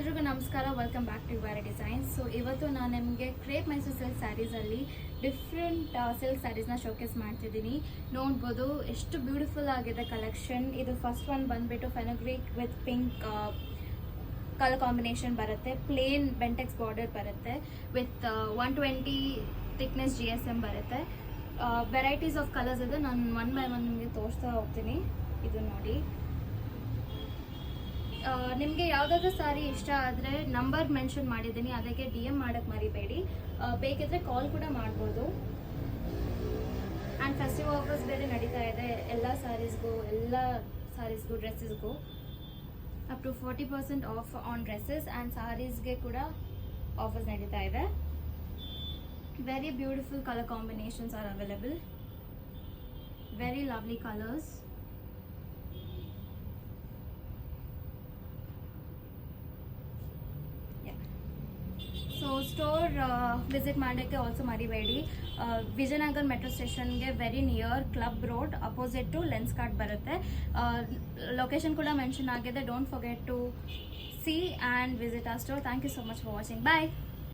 ಎಲ್ರಿಗೂ ನಮಸ್ಕಾರ, welcome back to your designs. So ಇವತ್ತು ನಾನು ನಿಮಗೆ ಕ್ರೇಪ್ ಮೈಸೂರು ಸಿಲ್ಕ್ ಸ್ಯಾರೀಸಲ್ಲಿ ಡಿಫ್ರೆಂಟ್ ಸಿಲ್ಕ್ ಸ್ಯಾರೀಸ್ನ ಶೋಕೇಸ್ ಮಾಡ್ತಿದ್ದೀನಿ. ನೋಡ್ಬೋದು ಎಷ್ಟು ಬ್ಯೂಟಿಫುಲ್ ಆಗಿದೆ ಕಲೆಕ್ಷನ್. ಇದು ಫಸ್ಟ್ ಒನ್ ಬಂದುಬಿಟ್ಟು ಫೆನಗ್ರೀಕ್ ವಿತ್ ಪಿಂಕ್ ಕಲರ್ ಕಾಂಬಿನೇಷನ್ ಬರುತ್ತೆ. ಪ್ಲೇನ್ ಬೆಂಟೆಕ್ಸ್ ಬಾರ್ಡರ್ ಬರುತ್ತೆ ವಿತ್ 120 ಥಿಕ್ನೆಸ್ GSM ಬರುತ್ತೆ. ವೆರೈಟೀಸ್ ಆಫ್ ಕಲರ್ಸ್ ಇದೆ. ನಾನು ಒನ್ ಬೈ ಒನ್ ನಿಮಗೆ ತೋರಿಸ್ತಾ ಹೋಗ್ತೀನಿ. ಇದು ನೋಡಿ, ನಿಮಗೆ ಯಾವುದಾದ್ರೂ ಸಾರಿ ಇಷ್ಟ ಆದರೆ ನಂಬರ್ ಮೆನ್ಷನ್ ಮಾಡಿದ್ದೀನಿ, ಅದಕ್ಕೆ DM ಮಾಡೋಕ್ಕೆ ಮರಿಬೇಡಿ. ಬೇಕಿದ್ರೆ ಕಾಲ್ ಕೂಡ ಮಾಡ್ಬೋದು. ಆ್ಯಂಡ್ ಫೆಸ್ಟಿವ್ ಆಫರ್ಸ್ ಬೇರೆ ನಡೀತಾ ಇದೆ ಎಲ್ಲ ಸಾರೀಸ್ಗೂ ಡ್ರೆಸ್ಸಸ್ಗೂ up to 40% off on dresses and ಸಾರೀಸ್ಗೆ ಕೂಡ ಆಫರ್ಸ್ ನಡೀತಾ ಇದೆ. Very beautiful colour combinations are available. Very lovely colours. So store visit ಮಾಡೋಕ್ಕೆ ಆಲ್ಸೋ ಮರಿಬೇಡಿ. ವಿಜಯನಗರ್ ಮೆಟ್ರೋ ಸ್ಟೇಷನ್ಗೆ very near, club road opposite to Lenskart ಬರುತ್ತೆ. ಲೊಕೇಶನ್ ಕೂಡ ಮೆನ್ಷನ್ ಆಗಿದೆ. Don't forget to see and visit our store. Thank you so much for watching. Bye.